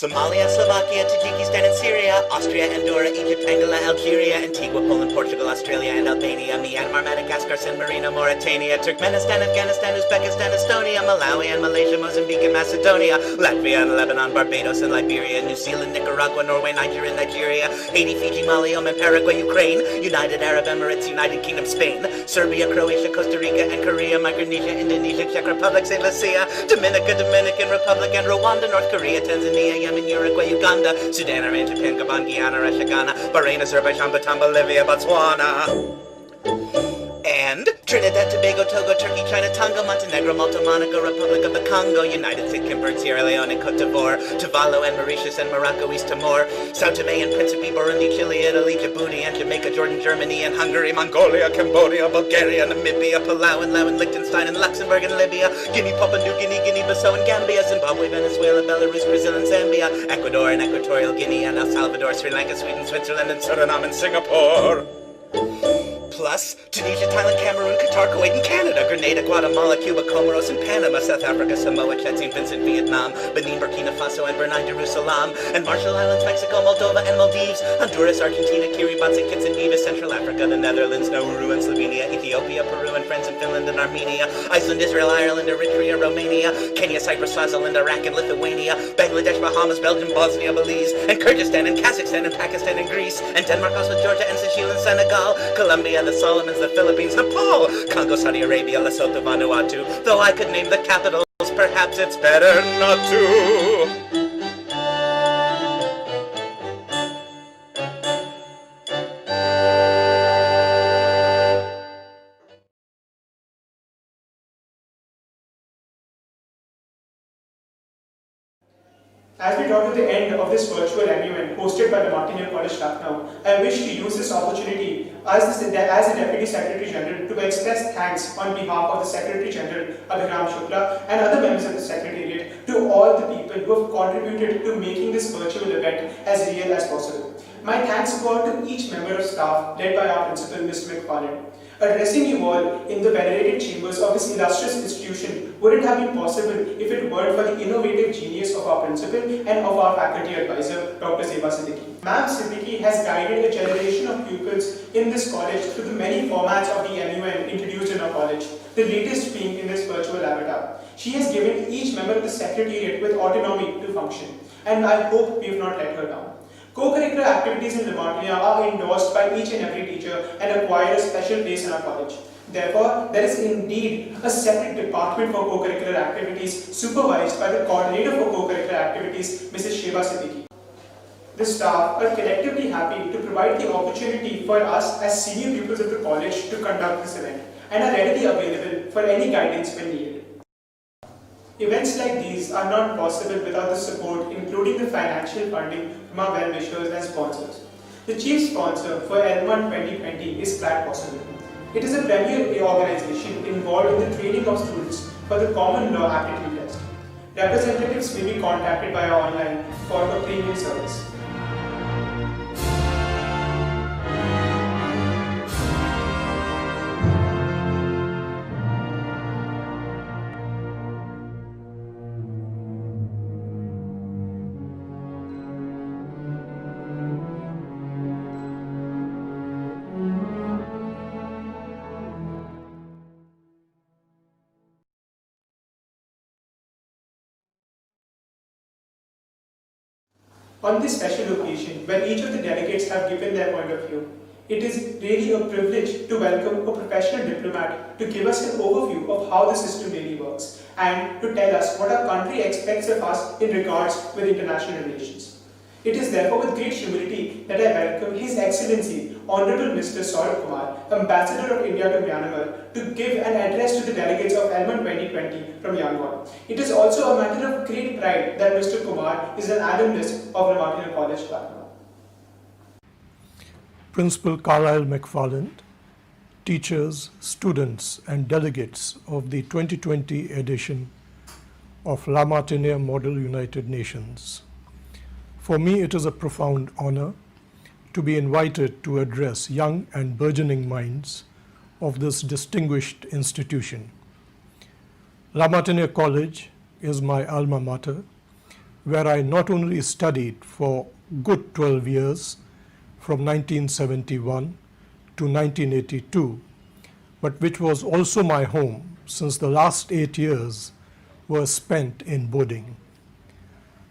Somalia, Slovakia, Tajikistan and Syria, Austria, Andorra, Egypt, Angola, Algeria, Antigua, Poland, Portugal, Australia and Albania, Myanmar, Madagascar, San Marino, Mauritania, Turkmenistan, Afghanistan, Uzbekistan, Estonia, Malawi and Malaysia, Mozambique and Macedonia, Latvia and Lebanon, Barbados and Liberia, New Zealand, Nicaragua, Norway, Niger and Nigeria, Haiti, Fiji, Mali, Oman, Paraguay, Ukraine, United Arab Emirates, United Kingdom, Spain, Serbia, Croatia, Costa Rica and Korea, Micronesia, Indonesia, Czech Republic, St. Lucia, Dominica, Dominican Republic and Rwanda, North Korea, Tanzania, Yemen, Uruguay, Uganda, Sudan, Iran, Japan, Gabon, Guyana, Russia, Ghana, Bahrain, Azerbaijan, Bhutan, Bolivia, Botswana. And Trinidad, Tobago, Togo, Turkey, China, Tonga, Montenegro, Malta, Monaco, Republic of the Congo, United States, Kimberley, Sierra Leone, and Cote d'Ivoire, Tuvalu and Mauritius and Morocco, East Timor, Sao Tome and Principe, Burundi, Chile, Italy, Djibouti and Jamaica, Jordan, Germany and Hungary, Mongolia, Cambodia, Bulgaria, Namibia, Palau and Laos, Liechtenstein and Luxembourg and Libya, Guinea, Papua New Guinea, Guinea-Bissau and Gambia, Zimbabwe, Venezuela, Belarus, Brazil and Zambia, Ecuador and Equatorial Guinea and El Salvador, Sri Lanka, Sweden, Switzerland and Suriname and Singapore. Plus, Tunisia, Thailand, Cameroon, Qatar, Kuwait, and Canada, Grenada, Guatemala, Cuba, Comoros, and Panama, South Africa, Samoa, Chad, St. Vincent, Vietnam, Benin, Burkina Faso, and Brunei, Darussalam, and Marshall Islands, Mexico, Moldova, and Maldives, Honduras, Argentina, Kiribati, and Kitts and Nevis, Central Africa, the Netherlands, Nauru, and Slovenia, Ethiopia, Peru, and France, and Finland, and Armenia, Iceland, Israel, Ireland, Eritrea, Romania, Kenya, Cyprus, Swaziland, Iraq, and Lithuania, Bangladesh, Bahamas, Belgium, Bosnia, Belize, and Kyrgyzstan, and Kazakhstan, and Pakistan, and Greece, and Denmark, also Georgia, and Seychelles, and Senegal, Colombia, the Solomons, the Philippines, Nepal, Congo, Saudi Arabia, Lesotho, Vanuatu. Though I could name the capitals, perhaps it's better not to. As we draw to the end of this virtual MUN hosted by the Martiniere College, Lucknow, I wish to use this opportunity as the Deputy Secretary General to express thanks on behalf of the Secretary General Abhiram Shukla and other members of the Secretariat to all the people who have contributed to making this virtual event as real as possible. My thanks go out to each member of staff led by our principal, Mr. McFarland. Addressing you all in the venerated chambers of this illustrious institution wouldn't have been possible if it weren't for the innovative genius of our principal and of our faculty advisor, Dr. Zeba Siddiqui. Ma'am Siddiqui has guided a generation of pupils in this college through the many formats of the MUN introduced in our college, the latest being in this virtual avatar. She has given each member of the Secretariat with autonomy to function, and I hope we have not let her down. Co-curricular activities in Martiniere are endorsed by each and every teacher and acquire a special place in our college. Therefore, there is indeed a separate department for co-curricular activities supervised by the coordinator for co-curricular activities, Mrs. Sheba Siddiqui. The staff are collectively happy to provide the opportunity for us as senior pupils of the college to conduct this event and are readily available for any guidance when needed. Events like these are not possible without the support, including the financial funding from our well-wishers and sponsors. The chief sponsor for L1 2020 is Crack Possible. It is a premier organization involved in the training of students for the Common Law Aptitude Test. Representatives may be contacted by our online for a premium service. On this special occasion, when each of the delegates have given their point of view, it is really a privilege to welcome a professional diplomat to give us an overview of how the system really works and to tell us what our country expects of us in regards with international relations. It is therefore with great humility that I welcome His Excellency Honorable Mr. Saurabh Kumar, Ambassador of India to Myanmar, to give an address to the delegates of L1 2020 from Yangon. It is also a matter of great pride that Mr. Kumar is an alumnus of the Martiniere College, Lucknow. Principal Carlisle McFarland, teachers, students and delegates of the 2020 edition of La Martiniere Model United Nations. For me, it is a profound honor to be invited to address young and burgeoning minds of this distinguished institution. La Martiniere College is my alma mater, where I not only studied for good 12 years from 1971 to 1982, but which was also my home since the last 8 years were spent in boarding.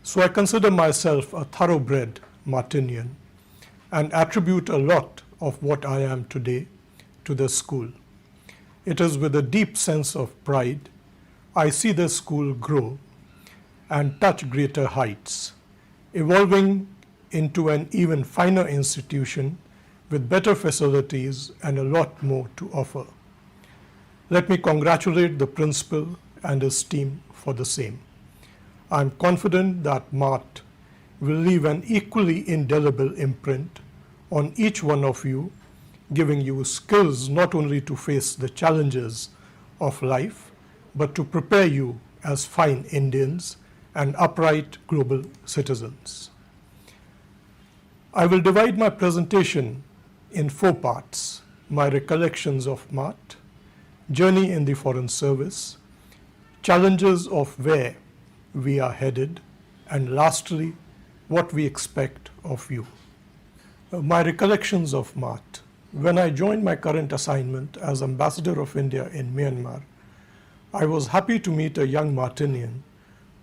So I consider myself a thoroughbred Martinian and attribute a lot of what I am today to the school. It is with a deep sense of pride I see the school grow and touch greater heights, evolving into an even finer institution with better facilities and a lot more to offer. Let me congratulate the principal and his team for the same. I am confident that Mart will leave an equally indelible imprint on each one of you, giving you skills not only to face the challenges of life, but to prepare you as fine Indians and upright global citizens. I will divide my presentation in 4 parts: my recollections of Mart, journey in the Foreign Service, challenges of where we are headed, and lastly, what we expect of you. My recollections of Mart. When I joined my current assignment as Ambassador of India in Myanmar, I was happy to meet a young Martinian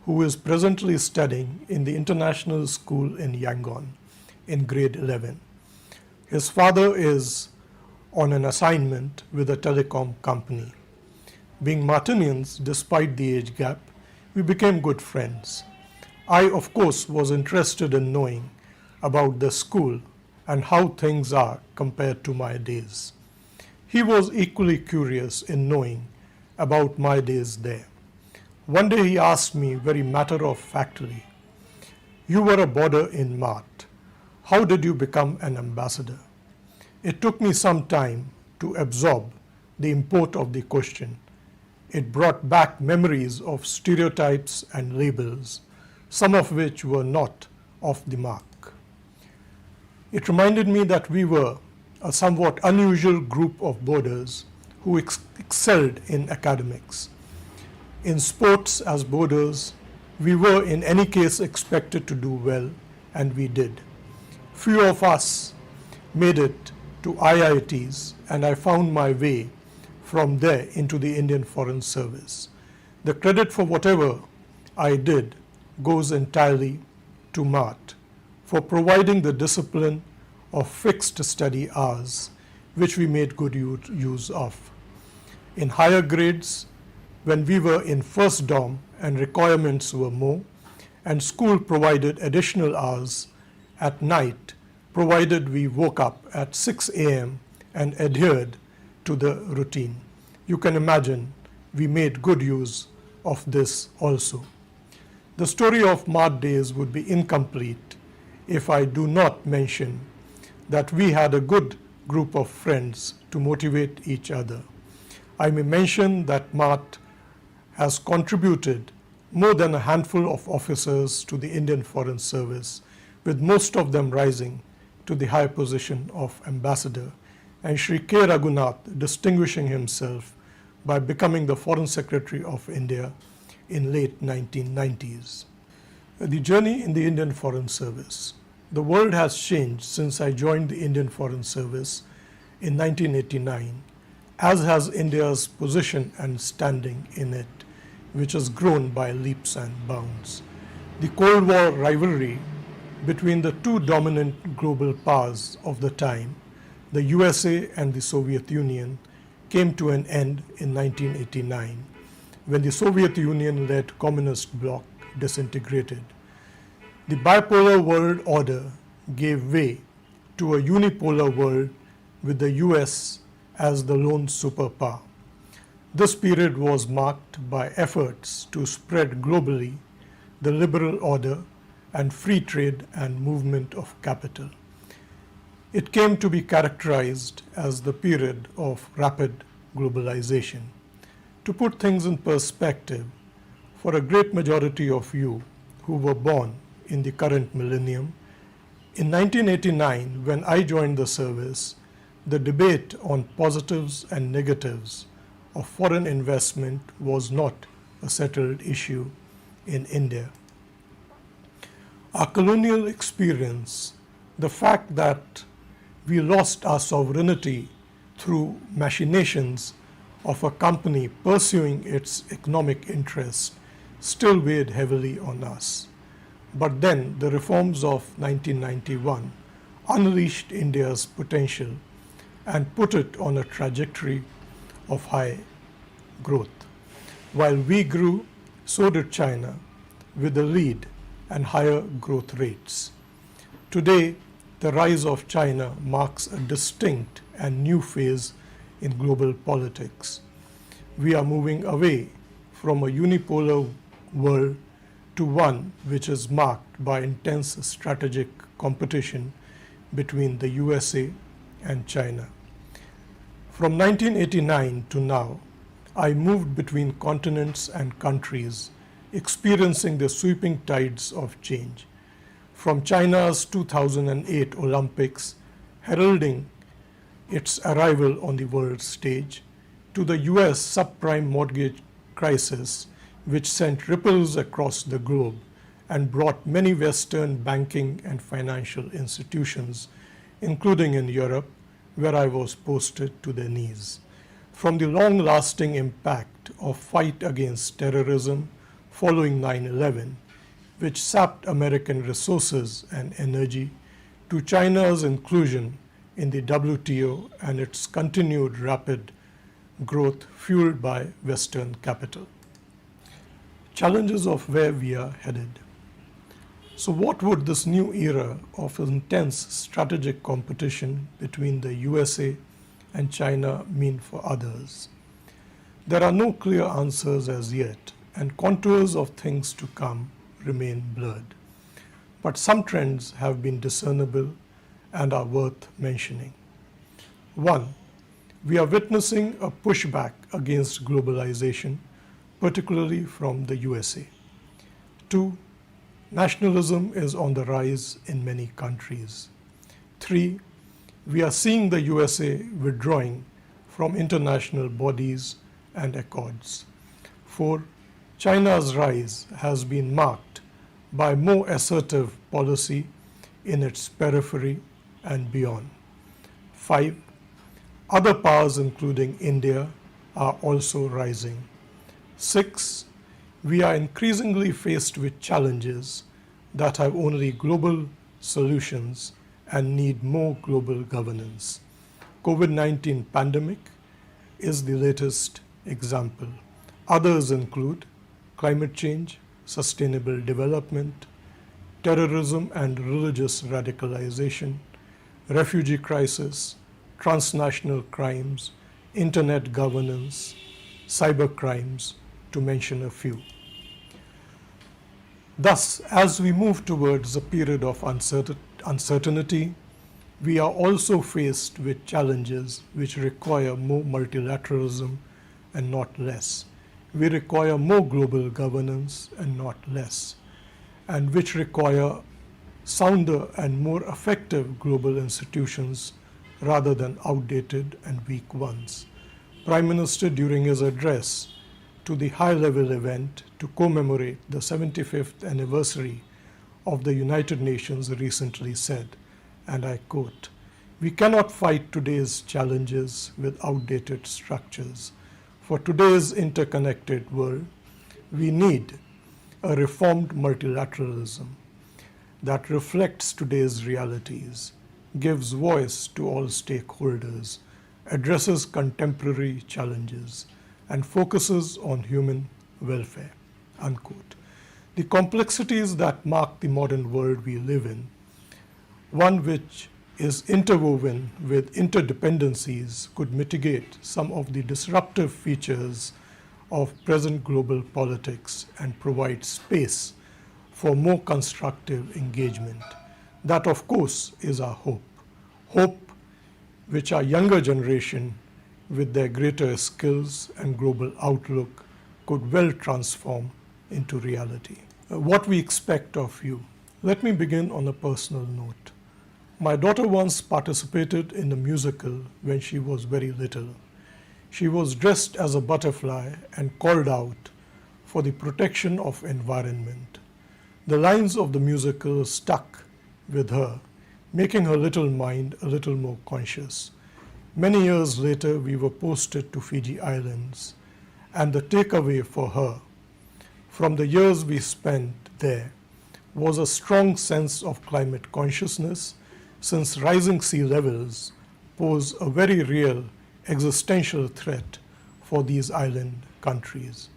who is presently studying in the international school in Yangon in grade 11. His father is on an assignment with a telecom company. Being Martinians, despite the age gap, we became good friends. I, of course, was interested in knowing about the school and how things are compared to my days. He was equally curious in knowing about my days there. One day he asked me very matter-of-factly, "You were a boarder in Mart. How did you become an ambassador?" It took me some time to absorb the import of the question. It brought back memories of stereotypes and labels, some of which were not off the mark. It reminded me that we were a somewhat unusual group of boarders who excelled in academics. In sports as boarders, we were in any case expected to do well, and we did. Few of us made it to IITs, and I found my way from there into the Indian Foreign Service. The credit for whatever I did goes entirely to Mart for providing the discipline of fixed study hours, which we made good use of. In higher grades, when we were in first dorm and requirements were more, and school provided additional hours at night, provided we woke up at 6 a.m. and adhered to the routine. You can imagine we made good use of this also. The story of Mart days would be incomplete if I do not mention that we had a good group of friends to motivate each other. I may mention that Mart has contributed more than a handful of officers to the Indian Foreign Service, with most of them rising to the high position of ambassador, and Sri K. Raghunath distinguishing himself by becoming the Foreign Secretary of India in late 1990s. The journey in the Indian Foreign Service. The world has changed since I joined the Indian Foreign Service in 1989, as has India's position and standing in it, which has grown by leaps and bounds. The Cold War rivalry between the two dominant global powers of the time, the USA and the Soviet Union, came to an end in 1989, when the Soviet Union-led communist bloc disintegrated. The bipolar world order gave way to a unipolar world with the US as the lone superpower. This period was marked by efforts to spread globally the liberal order and free trade and movement of capital. It came to be characterized as the period of rapid globalization. To put things in perspective, for a great majority of you who were born in the current millennium, in 1989, when I joined the service, the debate on positives and negatives of foreign investment was not a settled issue in India. Our colonial experience, the fact that we lost our sovereignty through machinations of a company pursuing its economic interest, still weighed heavily on us. But then the reforms of 1991 unleashed India's potential and put it on a trajectory of high growth. While we grew, so did China, with a lead and higher growth rates. Today, the rise of China marks a distinct and new phase in global politics. We are moving away from a unipolar world to one which is marked by intense strategic competition between the USA and China. From 1989 to now, I moved between continents and countries, experiencing the sweeping tides of change. From China's 2008 Olympics, heralding its arrival on the world stage, to the US subprime mortgage crisis, which sent ripples across the globe and brought many Western banking and financial institutions, including in Europe, where I was posted to their knees. From the long-lasting impact of fight against terrorism following 9/11, which sapped American resources and energy, to China's inclusion in the WTO and its continued rapid growth fueled by Western capital. Challenges of where we are headed. So what would this new era of intense strategic competition between the USA and China mean for others? There are no clear answers as yet, and contours of things to come remain blurred. But some trends have been discernible and are worth mentioning. 1. We are witnessing a pushback against globalization, particularly from the USA. 2. Nationalism is on the rise in many countries. 3. We are seeing the USA withdrawing from international bodies and accords. 4. China's rise has been marked by more assertive policy in its periphery and beyond. 5. Other powers, including India, are also rising. 6. We are increasingly faced with challenges that have only global solutions and need more global governance. COVID-19 pandemic is the latest example. Others include climate change, sustainable development, terrorism and religious radicalization, refugee crisis, transnational crimes, internet governance, cyber crimes, to mention a few. Thus, as we move towards a period of uncertainty, we are also faced with challenges which require more multilateralism and not less. We require more global governance and not less, and which require sounder and more effective global institutions rather than outdated and weak ones. Prime Minister, during his address to the high-level event to commemorate the 75th anniversary of the United Nations, recently said, and I quote, "We cannot fight today's challenges with outdated structures. For today's interconnected world, we need a reformed multilateralism that reflects today's realities, gives voice to all stakeholders, addresses contemporary challenges, and focuses on human welfare," unquote. The complexities that mark the modern world we live in, one which is interwoven with interdependencies, could mitigate some of the disruptive features of present global politics and provide space for more constructive engagement. That, of course, is our hope. Hope which our younger generation, with their greater skills and global outlook, could well transform into reality. What we expect of you. Let me begin on a personal note. My daughter once participated in a musical when she was very little. She was dressed as a butterfly and called out for the protection of environment. The lines of the musical stuck with her, making her little mind a little more conscious. Many years later, we were posted to Fiji Islands, and the takeaway for her from the years we spent there was a strong sense of climate consciousness, since rising sea levels pose a very real existential threat for these island countries.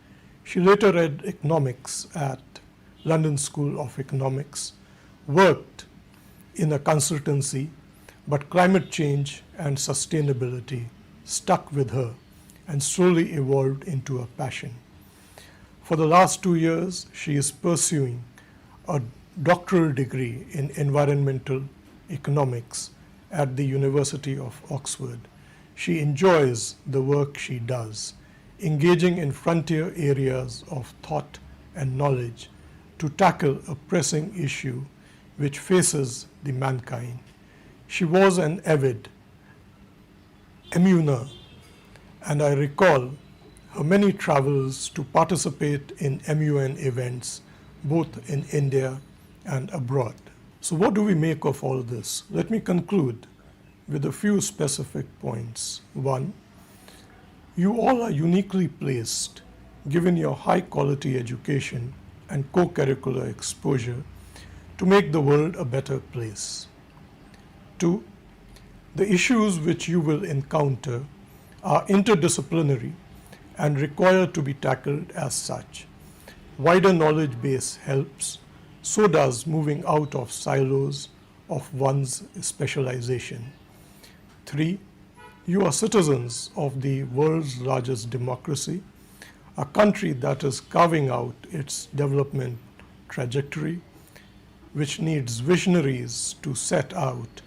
She later read economics at London School of Economics, worked in a consultancy, but climate change and sustainability stuck with her and slowly evolved into a passion. For the last 2 years, she is pursuing a doctoral degree in environmental economics at the University of Oxford. She enjoys the work she does, engaging in frontier areas of thought and knowledge to tackle a pressing issue which faces the mankind. She was an avid MUner, and I recall her many travels to participate in MUN events both in India and abroad. So what do we make of all this? Let me conclude with a few specific points. One, you all are uniquely placed, given your high quality education and co-curricular exposure, to make the world a better place. Two, the issues which you will encounter are interdisciplinary and require to be tackled as such. Wider knowledge base helps, so does moving out of silos of one's specialization. Three, you are citizens of the world's largest democracy, a country that is carving out its development trajectory, which needs visionaries to set out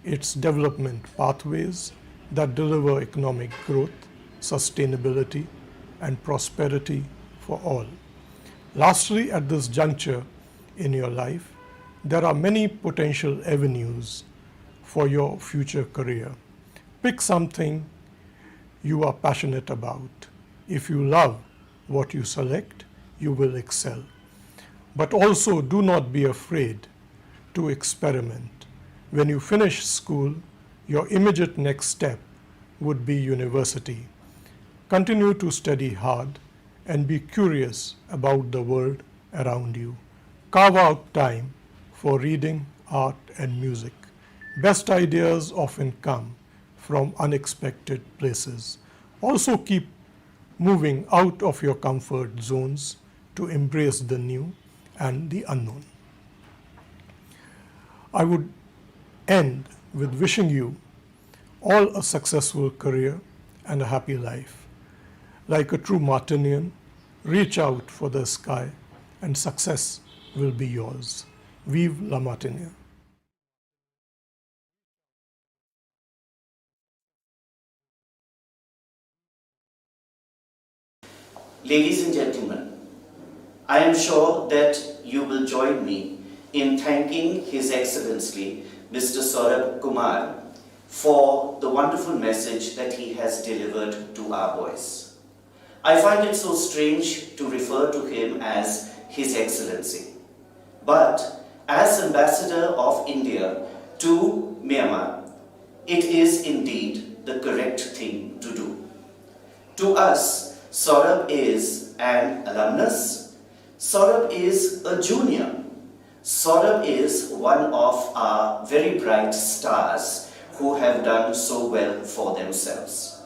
its development pathways that deliver economic growth, sustainability, and prosperity for all. Lastly, at this juncture in your life, there are many potential avenues for your future career. Pick something you are passionate about. If you love what you select, you will excel. But also do not be afraid to experiment. When you finish school, your immediate next step would be university. Continue to study hard and be curious about the world around you. Carve out time for reading, art, and music. Best ideas often come from unexpected places. Also keep moving out of your comfort zones to embrace the new and the unknown. I would end with wishing you all a successful career and a happy life. Like a true Martinian, reach out for the sky and success will be yours. Vive la Martiniere. Ladies and gentlemen, I am sure that you will join me in thanking His Excellency Mr. Saurabh Kumar for the wonderful message that he has delivered to our boys. I find it so strange to refer to him as His Excellency, but as Ambassador of India to Myanmar, it is indeed the correct thing to do. To us, Saurabh is an alumnus, Saurabh is a junior, Saurabh is one of our very bright stars who have done so well for themselves.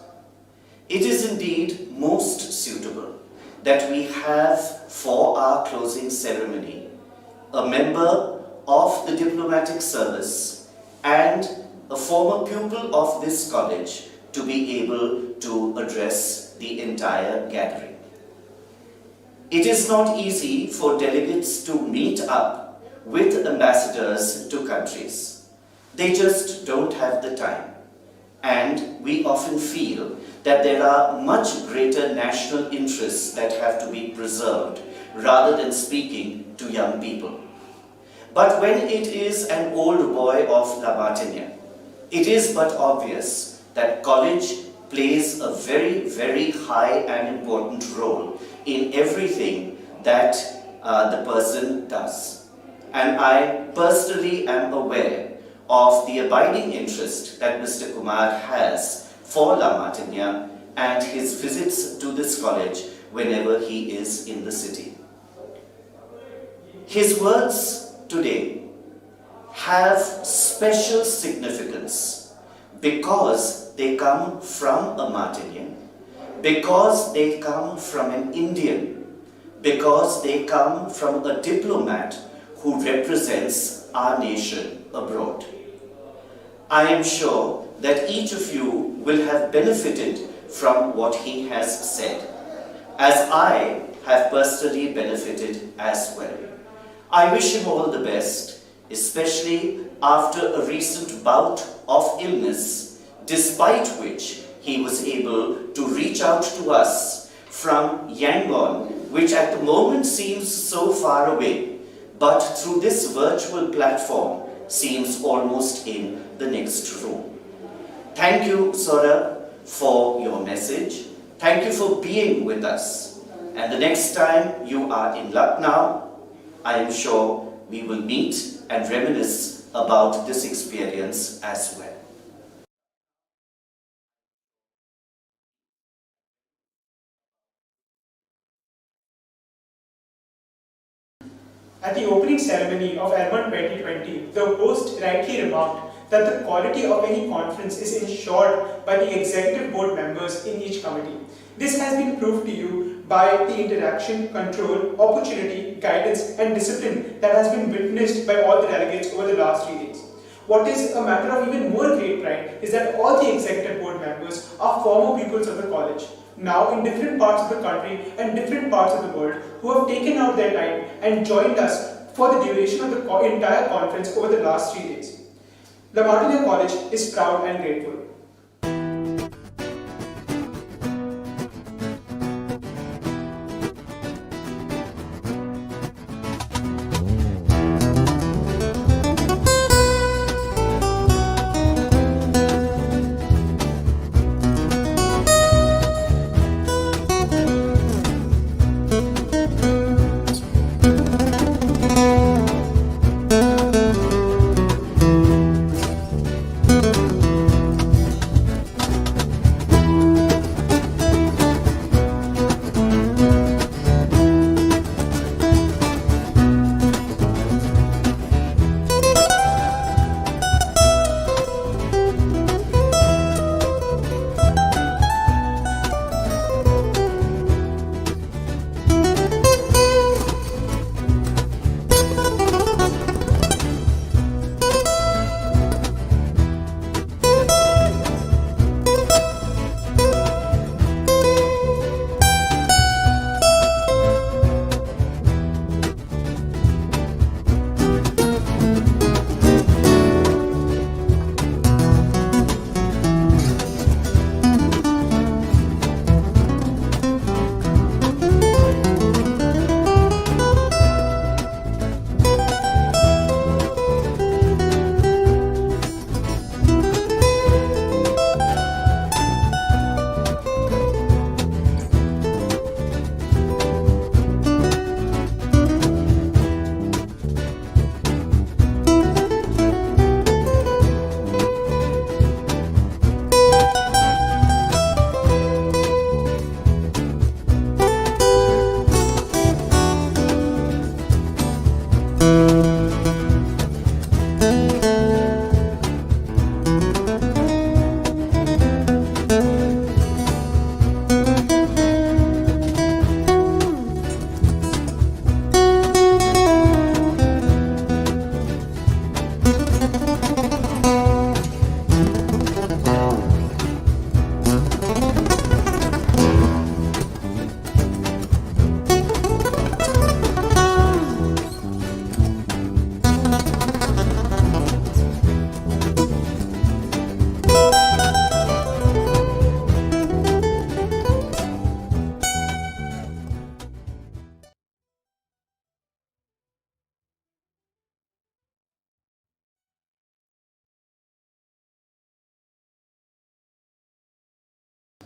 It is indeed most suitable that we have for our closing ceremony a member of the diplomatic service and a former pupil of this college to be able to address the entire gathering. It is not easy for delegates to meet up with ambassadors to countries. They just don't have the time. And we often feel that there are much greater national interests that have to be preserved rather than speaking to young people. But when it is an old boy of La Martiniere, it is but obvious that college plays a very, very high and important role in everything that the person does. and I personally am aware of the abiding interest that Mr. Kumar has for La Martiniere and his visits to this college whenever he is in the city. His words today have special significance because they come from a Martiniere, because they come from an Indian, because they come from a diplomat who represents our nation abroad. I am sure that each of you will have benefited from what he has said, as I have personally benefited as well. I wish him all the best, especially after a recent bout of illness, despite which he was able to reach out to us from Yangon, which at the moment seems so far away, but through this virtual platform seems almost in the next room. Thank you, Saurabh, for your message. Thank you for being with us. And the next time you are in Lucknow, I am sure we will meet and reminisce about this experience as well. At the opening ceremony of L1 2020, the host rightly remarked that the quality of any conference is ensured by the executive board members in each committee. This has been proved to you by the interaction, control, opportunity, guidance and discipline that has been witnessed by all the delegates over the last 3 days. What is a matter of even more great pride is that all the executive board members are former pupils of the college, now in different parts of the country and different parts of the world, who have taken out their time and joined us for the duration of the entire conference over the last 3 days. La Martiniere College is proud and grateful.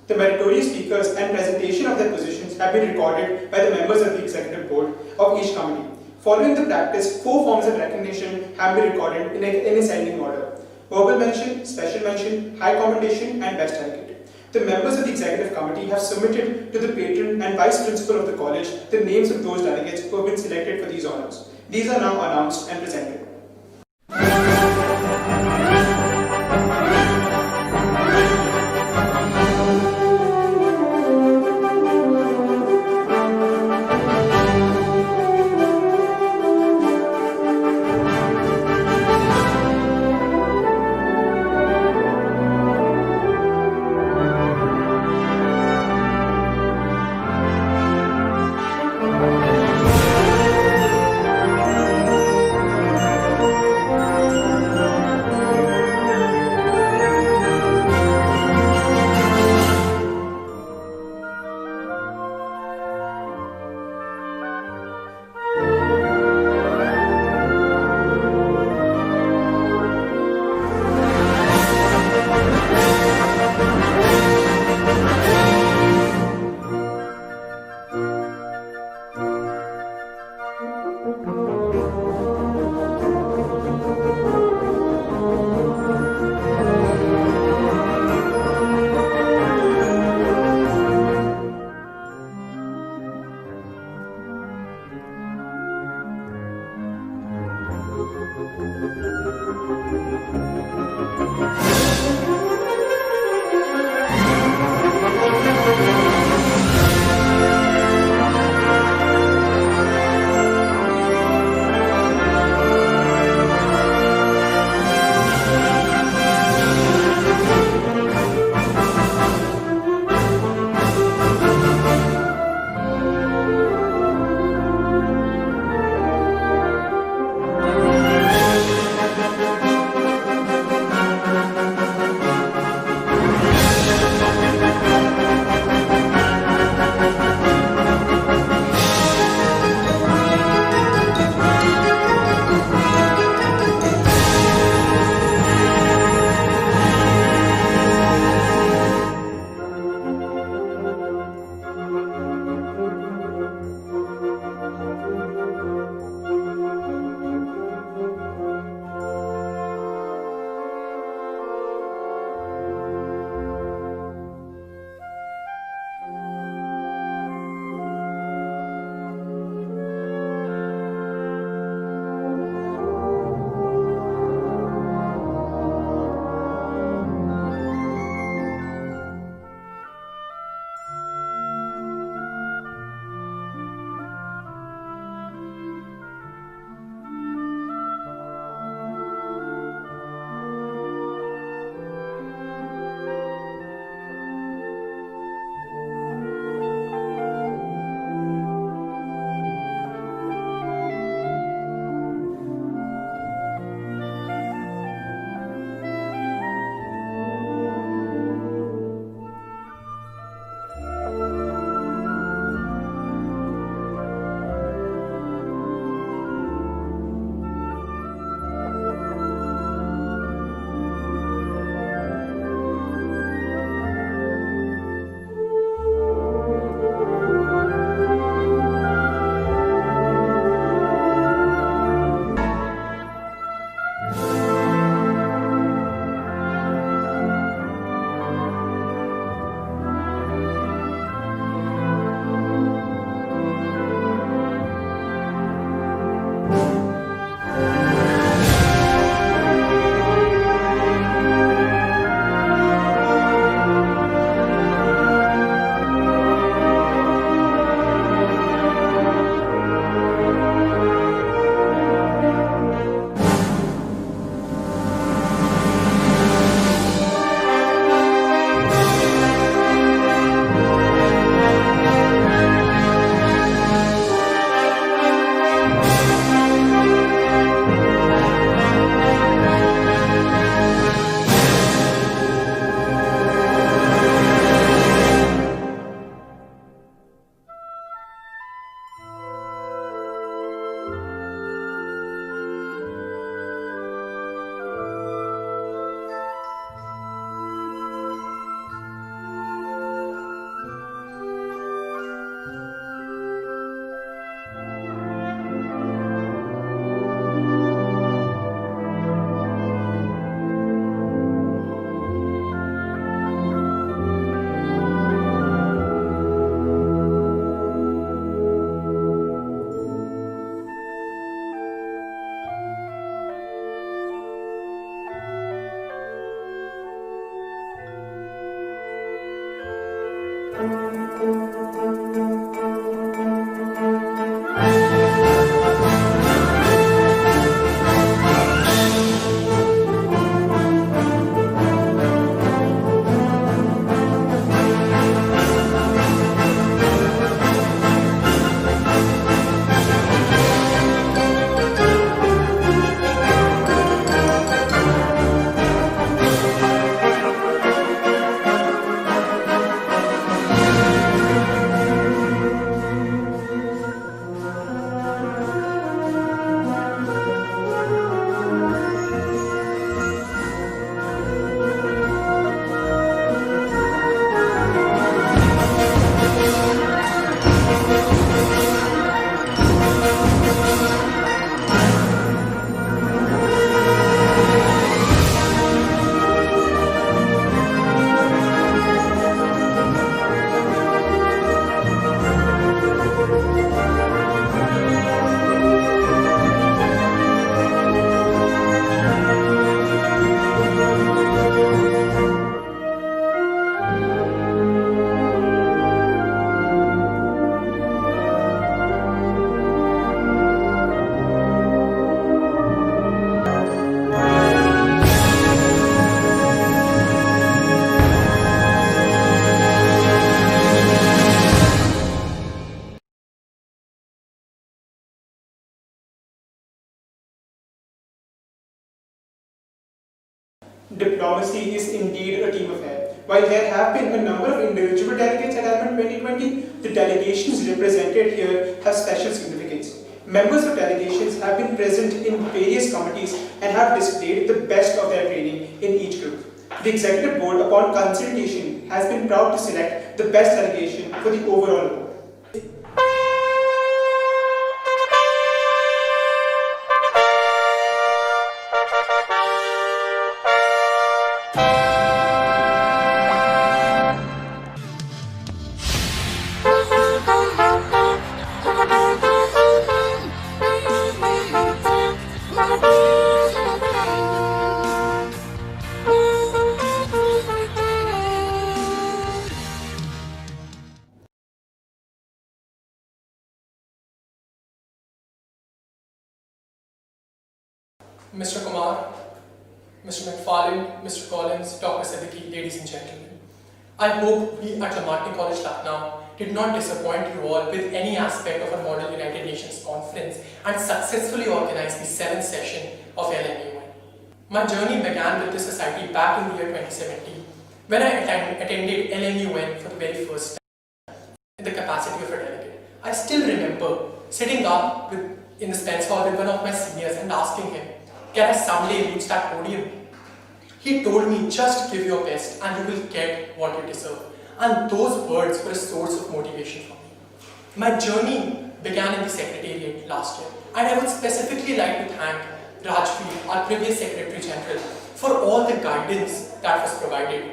The meritorious speakers and presentation of their positions have been recorded by the members of the executive board of each committee. Following the practice, 4 forms of recognition have been recorded in ascending order: verbal mention, special mention, high commendation, and best delegate. The members of the executive committee have submitted to the patron and vice principal of the college the names of those delegates who have been selected for these honors. These are now announced and presented. Diplomacy is indeed a team affair. While there have been a number of individual delegates at Advent 2020, the delegations represented here have special significance. Members of delegations have been present in various committees and have displayed the best of their training in each group. The Executive Board, upon consultation, has been proud to select the best delegation for the overall board. Mr. Kumar, Mr. McFarland, Mr. Collins, Dr. Siddiqui, ladies and gentlemen. I hope we at Martiniere College, Lucknow did not disappoint you all with any aspect of our Model United Nations Conference and successfully organized the 7th session of LMUN. My journey began with the society back in the year 2017 when I attended LMUN for the very first time in the capacity of a delegate. I still remember sitting up in the Spence Hall with one of my seniors and asking him, "Can I someday reach that podium?" He told me, "Just give your best and you will get what you deserve." And those words were a source of motivation for me. My journey began in the Secretariat last year, and I would specifically like to thank Rajveer, our previous Secretary General, for all the guidance that was provided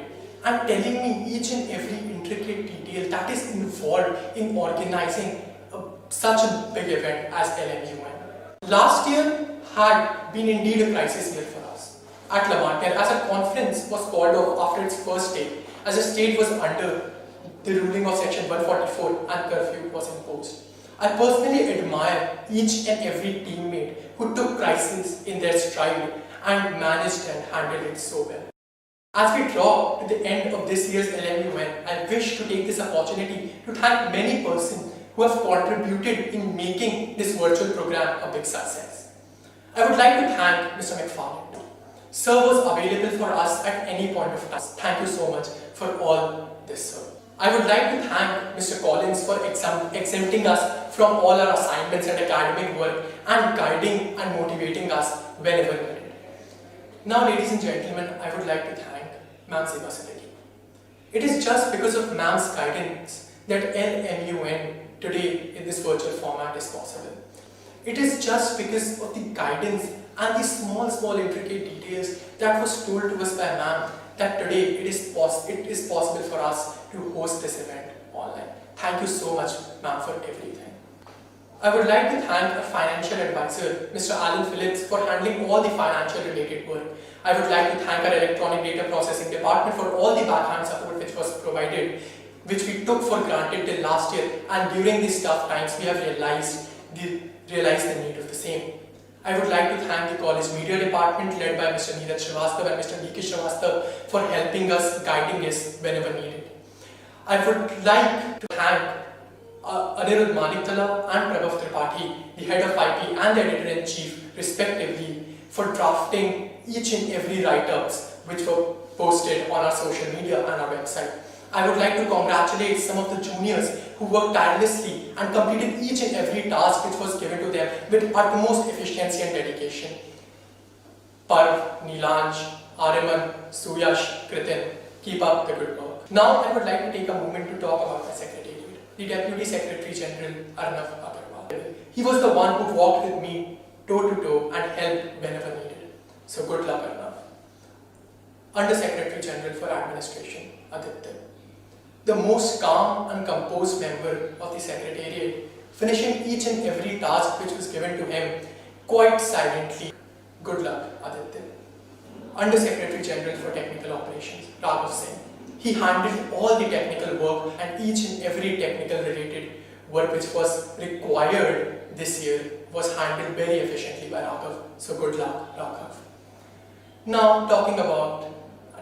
and telling me each and every intricate detail that is involved in organizing such a big event as LMUN. Last year had been indeed a crisis year for us at Martiniere, as a conference was called off after its first day, as the state was under the ruling of Section 144 and curfew was imposed. I personally admire each and every teammate who took crisis in their stride and managed and handled it so well. As we draw to the end of this year's LMUN, I wish to take this opportunity to thank many persons who have contributed in making this virtual program a big success. I would like to thank Mr. McFarland. Sir was available for us at any point of time. Thank you so much for all this, sir. I would like to thank Mr. Collins for exempting us from all our assignments and academic work and guiding and motivating us whenever needed. Now, ladies and gentlemen, I would like to thank Ma'am Seva Siddiqui. It is just because of Ma'am's guidance that LMUN today in this virtual format is possible. It is just because of the guidance and the small intricate details that was told to us by Ma'am that today it is possible for us to host this event online. Thank you so much, Ma'am, for everything. I would like to thank our financial advisor, Mr. Alan Phillips, for handling all the financial related work. I would like to thank our electronic data processing department for all the backhand support which was provided, which we took for granted till last year, and during these tough times we have realized the need of the same. I would like to thank the college media department led by Mr. Neeraj Srivastava and Mr. D.K. Srivastava for helping us, guiding us whenever needed. I would like to thank Anirudh Maniktala and Prabhav Tripathi, the head of IP and the editor-in-chief respectively, for drafting each and every write-ups which were posted on our social media and our website. I would like to congratulate some of the juniors who worked tirelessly and completed each and every task which was given to them with utmost efficiency and dedication. Parv, Neelanj, Ariman, Suyash, Kritin, keep up the good work. Now I would like to take a moment to talk about my secretariat, the Deputy Secretary General Arnav Agarwal. He was the one who walked with me toe to toe and helped whenever needed. So good luck, Arnav. Under Secretary General for Administration, Aditya. The most calm and composed member of the Secretariat, finishing each and every task which was given to him quite silently. Good luck, Aditya. Under Secretary General for Technical Operations, Raghav Singh. He handled all the technical work and each and every technical related work which was required this year was handled very efficiently by Raghav. So good luck, Raghav. Now talking about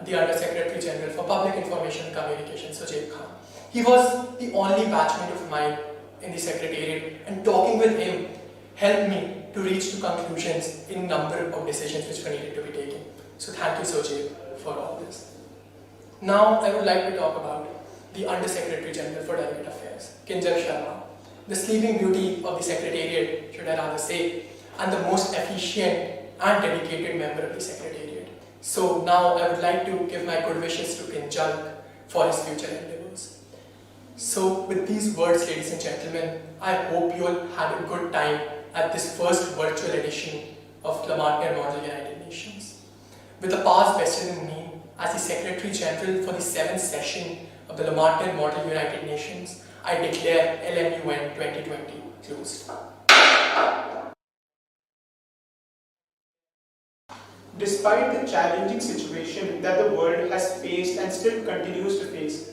the Under Secretary General for Public Information and Communication, Sujit Khan. He was the only batchmate of mine in the Secretariat, and talking with him helped me to reach to conclusions in a number of decisions which were needed to be taken. So thank you, Soji, for all this. Now I would like to talk about the Under Secretary General for Delegate Affairs, Kinjal Sharma, the sleeping beauty of the Secretariat, should I rather say, and the most efficient and dedicated member of the Secretariat. So now I would like to give my good wishes to Kinjal for his future endeavors. So with these words, ladies and gentlemen, I hope you all had a good time at this first virtual edition of the Martiniere Model United Nations. With the powers vested in me as the Secretary General for the 7th session of the Martiniere Model United Nations, I declare LMUN 2020 closed. Despite the challenging situation that the world has faced and still continues to face,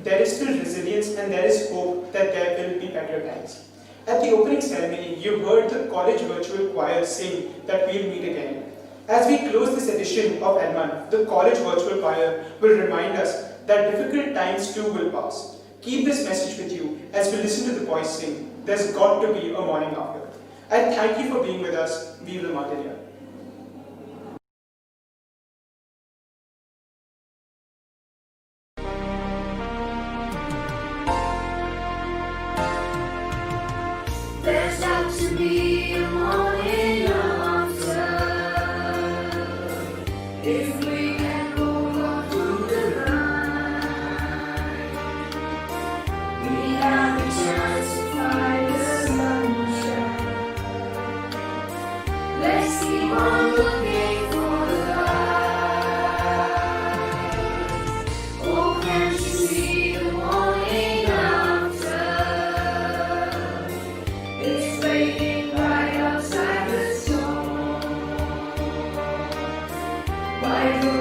there is still resilience and there is hope that there will be better times. At the opening ceremony, you heard the college virtual choir sing that we'll meet again. As we close this edition of LMUN, the college virtual choir will remind us that difficult times too will pass. Keep this message with you as we listen to the boys sing, "There's got to be a morning after." I thank you for being with us. Vive la Martiniere. There's got to be a morning after. If we can hold on through the night, we have a chance to find the sunshine. Let's keep on looking for the light. Oh, can't you see the morning after? It's raining right outside the door. By the